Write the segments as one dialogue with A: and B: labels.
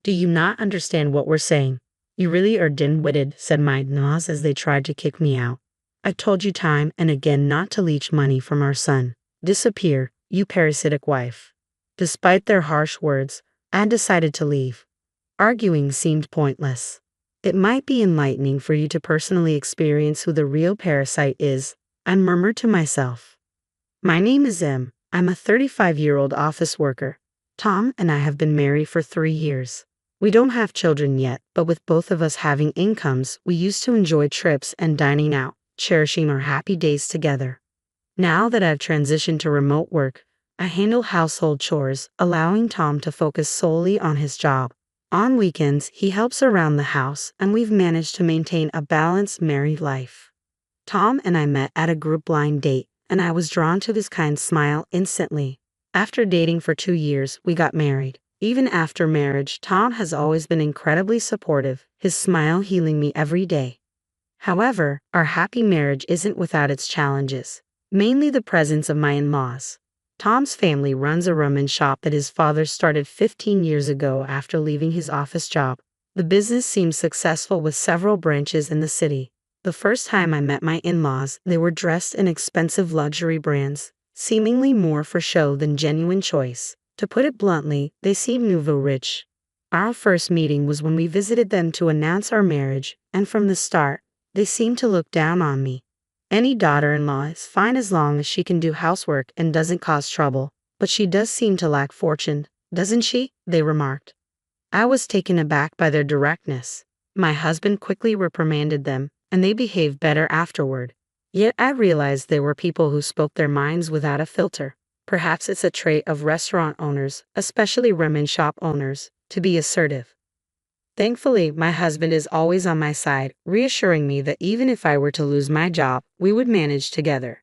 A: Do you not understand what we're saying? You really are dim-witted, said my in-laws as they tried to kick me out. I've told you time and again not to leech money from our son. Disappear, you parasitic wife. Despite their harsh words, I decided to leave. Arguing seemed pointless. It might be enlightening for you to personally experience who the real parasite is, I murmured to myself. My name is M. I'm a 35-year-old office worker. Tom and I have been married for 3 years. We don't have children yet, but with both of us having incomes, we used to enjoy trips and dining out, cherishing our happy days together. Now that I've transitioned to remote work, I handle household chores, allowing Tom to focus solely on his job. On weekends, he helps around the house, and we've managed to maintain a balanced married life. Tom and I met at a group blind date, and I was drawn to his kind smile instantly. After dating for 2 years, we got married. Even after marriage, Tom has always been incredibly supportive, his smile healing me every day. However, our happy marriage isn't without its challenges, mainly the presence of my in-laws. Tom's family runs a ramen shop that his father started 15 years ago after leaving his office job. The business seems successful with several branches in the city. The first time I met my in-laws, they were dressed in expensive luxury brands, seemingly more for show than genuine choice. To put it bluntly, they seemed nouveau rich. Our first meeting was when we visited them to announce our marriage, and from the start, they seemed to look down on me. Any daughter-in-law is fine as long as she can do housework and doesn't cause trouble, but she does seem to lack fortune, doesn't she? They remarked. I was taken aback by their directness. My husband quickly reprimanded them, and they behaved better afterward. Yet I realized there were people who spoke their minds without a filter. Perhaps it's a trait of restaurant owners, especially ramen shop owners, to be assertive. Thankfully, my husband is always on my side, reassuring me that even if I were to lose my job, we would manage together.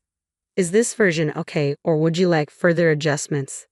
A: Is this version okay, or would you like further adjustments?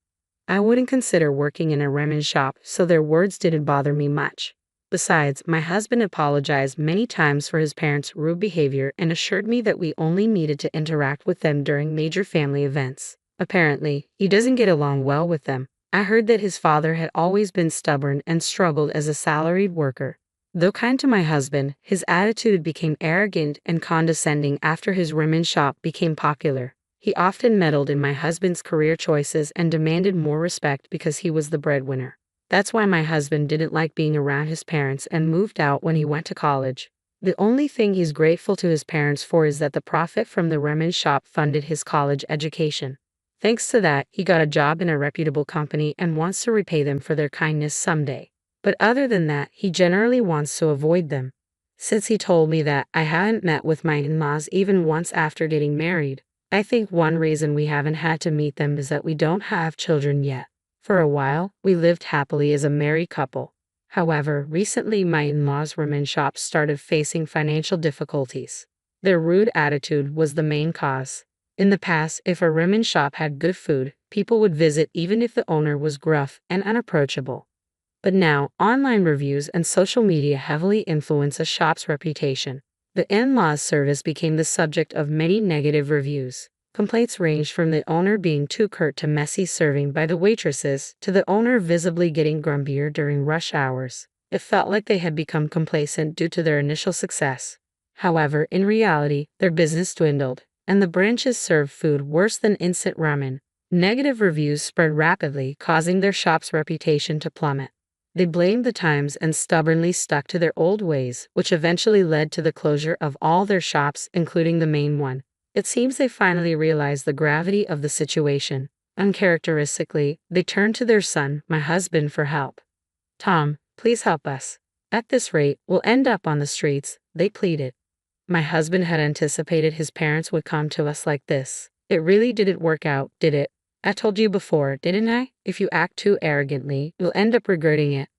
A: I wouldn't consider working in a ramen shop, so their words didn't bother me much. Besides, my husband apologized many times for his parents' rude behavior and assured me that we only needed to interact with them during major family events. Apparently, he doesn't get along well with them. I heard that his father had always been stubborn and struggled as a salaried worker. Though kind to my husband, his attitude became arrogant and condescending after his ramen shop became popular. He often meddled in my husband's career choices and demanded more respect because he was the breadwinner. That's why my husband didn't like being around his parents and moved out when he went to college. The only thing he's grateful to his parents for is that the profit from the ramen shop funded his college education. Thanks to that, he got a job in a reputable company and wants to repay them for their kindness someday. But other than that, he generally wants to avoid them. Since he told me that I hadn't met with my in-laws even once after getting married, I think one reason we haven't had to meet them is that we don't have children yet. For a while, we lived happily as a married couple. However, recently my in-laws' ramen shop started facing financial difficulties. Their rude attitude was the main cause. In the past, if a ramen shop had good food, people would visit even if the owner was gruff and unapproachable. But now, online reviews and social media heavily influence a shop's reputation. The in-laws service became the subject of many negative reviews. Complaints ranged from the owner being too curt to messy serving by the waitresses, to the owner visibly getting grumpier during rush hours. It felt like they had become complacent due to their initial success. However, in reality, their business dwindled, and the branches served food worse than instant ramen. Negative reviews spread rapidly, causing their shop's reputation to plummet. They blamed the times and stubbornly stuck to their old ways, which eventually led to the closure of all their shops, including the main one. It seems they finally realized the gravity of the situation. Uncharacteristically, they turned to their son, my husband, for help. Tom, please help us. At this rate, we'll end up on the streets, they pleaded. My husband had anticipated his parents would come to us like this. It really didn't work out, did it? I told you before, didn't I? If you act too arrogantly, you'll end up regretting it.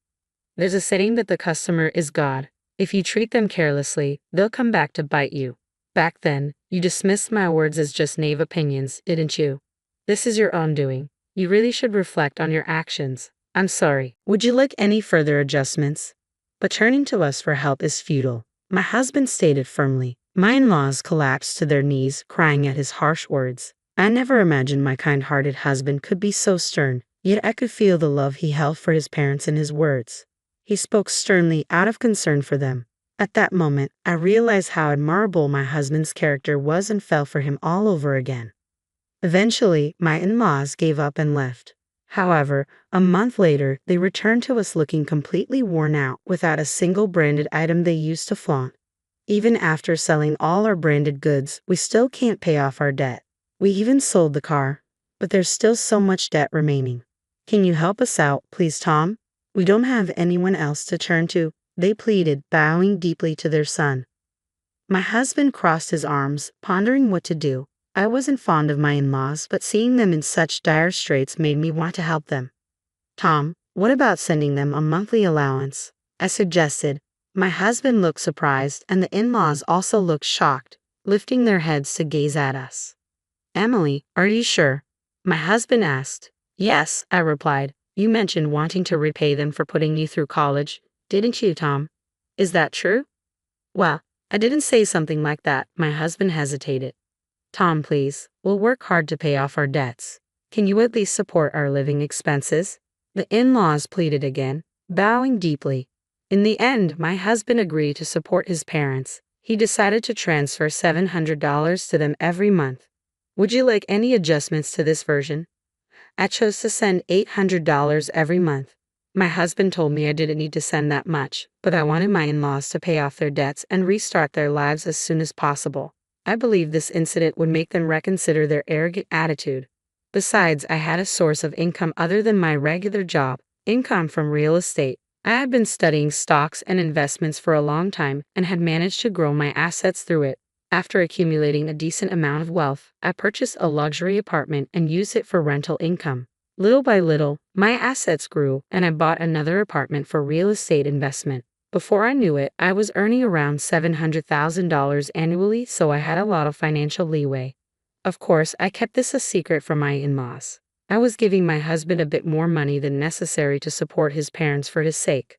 A: There's a saying that the customer is God. If you treat them carelessly, they'll come back to bite you. Back then, you dismissed my words as just naive opinions, didn't you? This is your own doing. You really should reflect on your actions. I'm sorry. Would you like any further adjustments? But turning to us for help is futile. My husband stated firmly. My in-laws collapsed to their knees, crying at his harsh words. I never imagined my kind-hearted husband could be so stern, yet I could feel the love he held for his parents in his words. He spoke sternly out of concern for them. At that moment, I realized how admirable my husband's character was and fell for him all over again. Eventually, my in-laws gave up and left. However, a month later, they returned to us looking completely worn out without a single branded item they used to flaunt. Even after selling all our branded goods, we still can't pay off our debt. We even sold the car, but there's still so much debt remaining. Can you help us out, please, Tom? We don't have anyone else to turn to, they pleaded, bowing deeply to their son. My husband crossed his arms, pondering what to do. I wasn't fond of my in-laws, but seeing them in such dire straits made me want to help them. Tom, what about sending them a monthly allowance? I suggested. My husband looked surprised, and the in-laws also looked shocked, lifting their heads to gaze at us. Emily, are you sure? My husband asked. Yes, I replied. You mentioned wanting to repay them for putting you through college, didn't you, Tom? Is that true? Well, I didn't say something like that. My husband hesitated. Tom, please, we'll work hard to pay off our debts. Can you at least support our living expenses? The in-laws pleaded again, bowing deeply. In the end, my husband agreed to support his parents. He decided to transfer $700 to them every month. Would you like any adjustments to this version? I chose to send $800 every month. My husband told me I didn't need to send that much, but I wanted my in-laws to pay off their debts and restart their lives as soon as possible. I believed this incident would make them reconsider their arrogant attitude. Besides, I had a source of income other than my regular job, income from real estate. I had been studying stocks and investments for a long time and had managed to grow my assets through it. After accumulating a decent amount of wealth, I purchased a luxury apartment and used it for rental income. Little by little, my assets grew, and I bought another apartment for real estate investment. Before I knew it, I was earning around $700,000 annually, so I had a lot of financial leeway. Of course, I kept this a secret from my in-laws. I was giving my husband a bit more money than necessary to support his parents for his sake.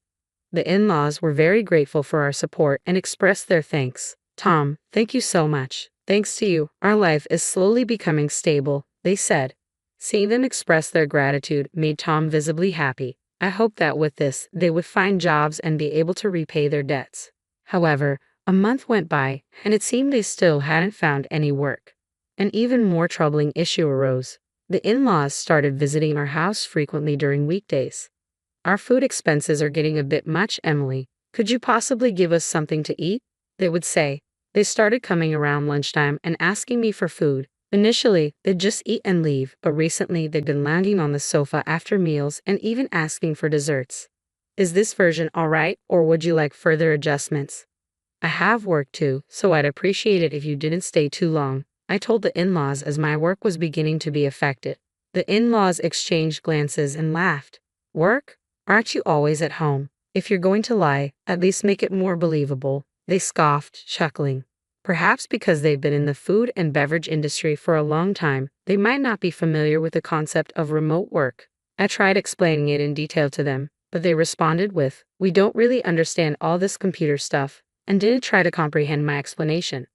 A: The in-laws were very grateful for our support and expressed their thanks. Tom, thank you so much. Thanks to you, our life is slowly becoming stable, they said. Seeing them express their gratitude made Tom visibly happy. I hoped that with this, they would find jobs and be able to repay their debts. However, a month went by, and it seemed they still hadn't found any work. An even more troubling issue arose. The in-laws started visiting our house frequently during weekdays. Our food expenses are getting a bit much, Emily. Could you possibly give us something to eat? They would say. They started coming around lunchtime and asking me for food. Initially, they'd just eat and leave, but recently they've been lounging on the sofa after meals and even asking for desserts. Is this version alright, or would you like further adjustments? I have work too, so I'd appreciate it if you didn't stay too long, I told the in-laws as my work was beginning to be affected. The in-laws exchanged glances and laughed. Work? Aren't you always at home? If you're going to lie, at least make it more believable, they scoffed, chuckling. Perhaps because they've been in the food and beverage industry for a long time, they might not be familiar with the concept of remote work. I tried explaining it in detail to them, but they responded with, "We don't really understand all this computer stuff," and didn't try to comprehend my explanation.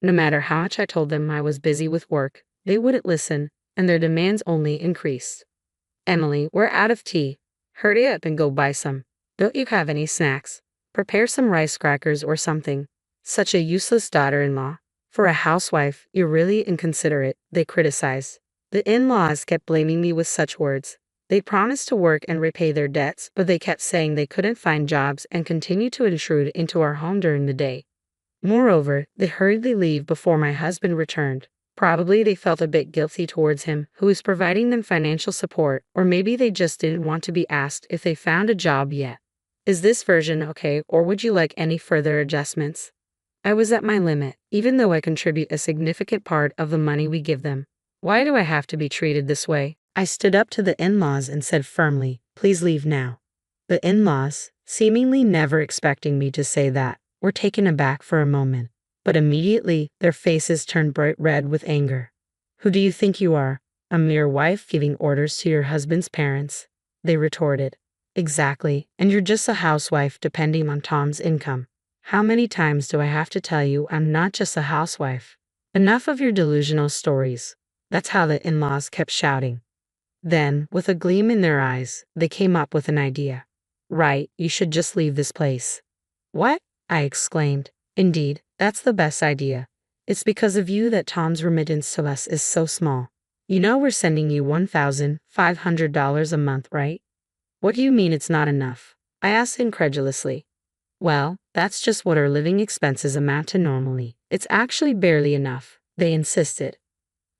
A: No matter how much I told them I was busy with work, they wouldn't listen, and their demands only increased. Emily, we're out of tea. Hurry up and go buy some. Don't you have any snacks? Prepare some rice crackers or something. Such a useless daughter-in-law. For a housewife, you're really inconsiderate, they criticized. The in-laws kept blaming me with such words. They promised to work and repay their debts, but they kept saying they couldn't find jobs and continued to intrude into our home during the day. Moreover, they hurriedly leave before my husband returned. Probably they felt a bit guilty towards him, who was providing them financial support, or maybe they just didn't want to be asked if they found a job yet. Is this version okay, or would you like any further adjustments? I was at my limit, even though I contribute a significant part of the money we give them. Why do I have to be treated this way? I stood up to the in-laws and said firmly, "Please leave now." The in-laws, seemingly never expecting me to say that, were taken aback for a moment, but immediately their faces turned bright red with anger. "Who do you think you are? A mere wife giving orders to your husband's parents?" they retorted. "Exactly, and you're just a housewife depending on Tom's income. How many times do I have to tell you I'm not just a housewife? Enough of your delusional stories." That's how the in-laws kept shouting. Then, with a gleam in their eyes, they came up with an idea. Right, you should just leave this place. What? I exclaimed. Indeed, that's the best idea. It's because of you that Tom's remittance to us is so small. You know we're sending you $1,500 a month, right? What do you mean it's not enough? I asked incredulously. Well, that's just what our living expenses amount to normally. It's actually barely enough, they insisted.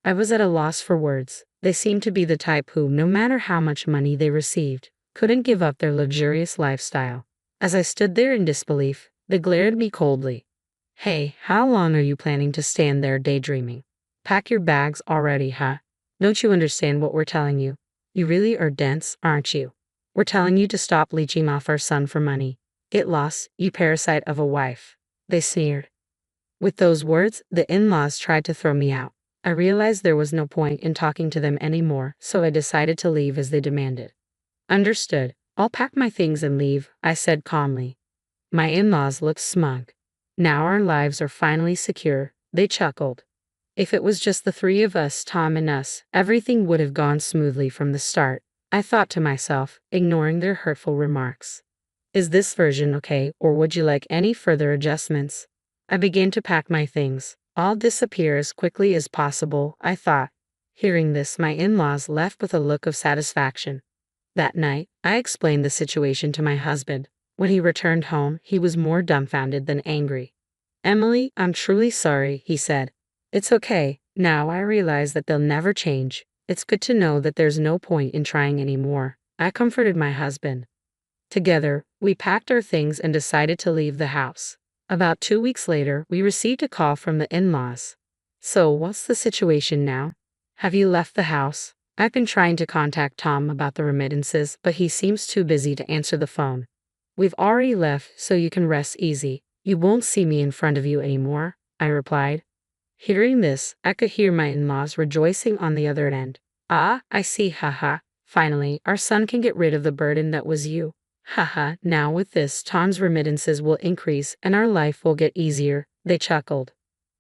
A: I was at a loss for words. They seemed to be the type who, no matter how much money they received, couldn't give up their luxurious lifestyle. As I stood there in disbelief, they glared at me coldly. Hey, how long are you planning to stand there daydreaming? Pack your bags already, huh? Don't you understand what we're telling you? You really are dense, aren't you? We're telling you to stop leeching off our son for money. Get lost, you parasite of a wife. They sneered. With those words, the in-laws tried to throw me out. I realized there was no point in talking to them anymore, so I decided to leave as they demanded. Understood. I'll pack my things and leave, I said calmly. My in-laws looked smug. Now our lives are finally secure, they chuckled. If it was just the three of us, Tom and us, everything would have gone smoothly from the start, I thought to myself, ignoring their hurtful remarks. Is this version okay, or would you like any further adjustments? I began to pack my things. I'll disappear as quickly as possible, I thought. Hearing this, my in-laws left with a look of satisfaction. That night, I explained the situation to my husband. When he returned home, he was more dumbfounded than angry. Emily, I'm truly sorry, he said. It's okay. Now I realize that they'll never change. It's good to know that there's no point in trying anymore. I comforted my husband. Together, we packed our things and decided to leave the house. About 2 weeks later, we received a call from the in-laws. So, what's the situation now? Have you left the house? I've been trying to contact Tom about the remittances, but he seems too busy to answer the phone. We've already left, so you can rest easy. You won't see me in front of you anymore, I replied. Hearing this, I could hear my in-laws rejoicing on the other end. Ah, I see, haha. Finally, our son can get rid of the burden that was you. Haha, now with this, Tom's remittances will increase and our life will get easier, they chuckled.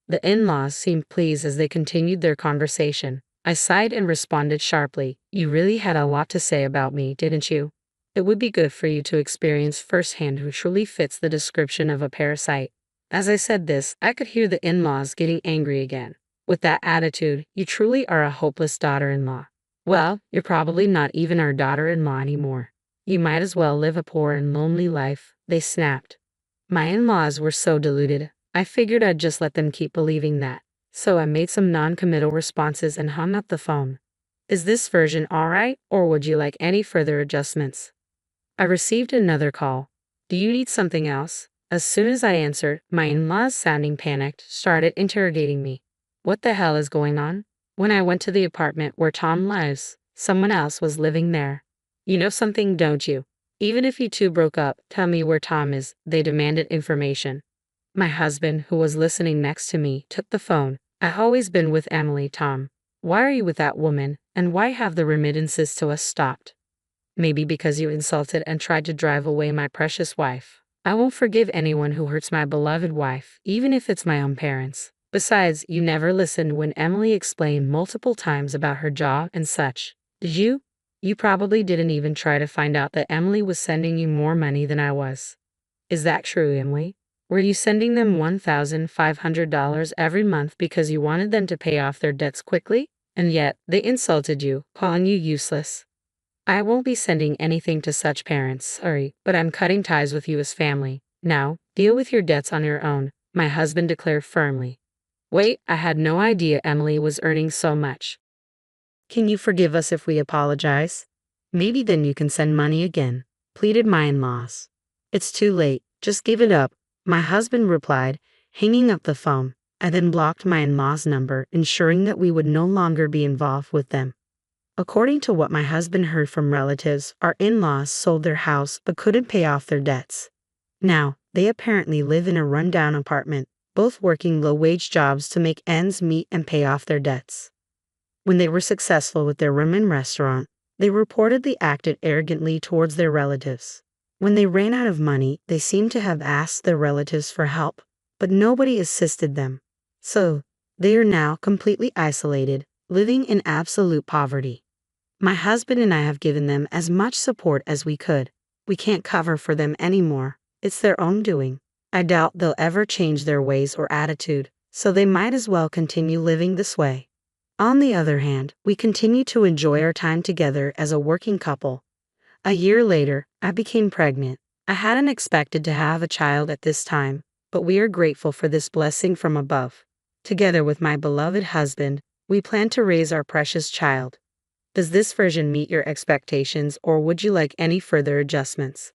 A: The in-laws seemed pleased as they continued their conversation. I sighed and responded sharply, You really had a lot to say about me, didn't you? It would be good for you to experience firsthand who truly fits the description of a parasite. As I said this, I could hear the in-laws getting angry again. With that attitude, you truly are a hopeless daughter-in-law. Well, you're probably not even our daughter-in-law anymore. You might as well live a poor and lonely life, they snapped. My in-laws were so deluded, I figured I'd just let them keep believing that. So I made some non-committal responses and hung up the phone. Is this version alright, or would you like any further adjustments? I received another call. Do you need something else? As soon as I answered, my in-laws, sounding panicked, started interrogating me. What the hell is going on? When I went to the apartment where Tom lives, someone else was living there. You know something, don't you? Even if you two broke up, tell me where Tom is, they demanded information. My husband, who was listening next to me, took the phone. I've always been with Emily, Tom. Why are you with that woman, and why have the remittances to us stopped? Maybe because you insulted and tried to drive away my precious wife. I won't forgive anyone who hurts my beloved wife, even if it's my own parents. Besides, you never listened when Emily explained multiple times about her job and such. Did you? You probably didn't even try to find out that Emily was sending you more money than I was. Is that true, Emily? Were you sending them $1,500 every month because you wanted them to pay off their debts quickly? And yet, they insulted you, calling you useless. I won't be sending anything to such parents, sorry, but I'm cutting ties with you as family. Now, deal with your debts on your own, my husband declared firmly. Wait, I had no idea Emily was earning so much. Can you forgive us if we apologize? Maybe then you can send money again, pleaded my in-laws. It's too late, just give it up, my husband replied, hanging up the phone. I then blocked my in-laws' number, ensuring that we would no longer be involved with them. According to what my husband heard from relatives, our in-laws sold their house but couldn't pay off their debts. Now, they apparently live in a run-down apartment, both working low-wage jobs to make ends meet and pay off their debts. When they were successful with their ramen restaurant, they reportedly acted arrogantly towards their relatives. When they ran out of money, they seemed to have asked their relatives for help, but nobody assisted them. So, they are now completely isolated, living in absolute poverty. My husband and I have given them as much support as we could. We can't cover for them anymore. It's their own doing. I doubt they'll ever change their ways or attitude, so they might as well continue living this way. On the other hand, we continue to enjoy our time together as a working couple. A year later, I became pregnant. I hadn't expected to have a child at this time, but we are grateful for this blessing from above. Together with my beloved husband, we plan to raise our precious child. Does this version meet your expectations, or would you like any further adjustments?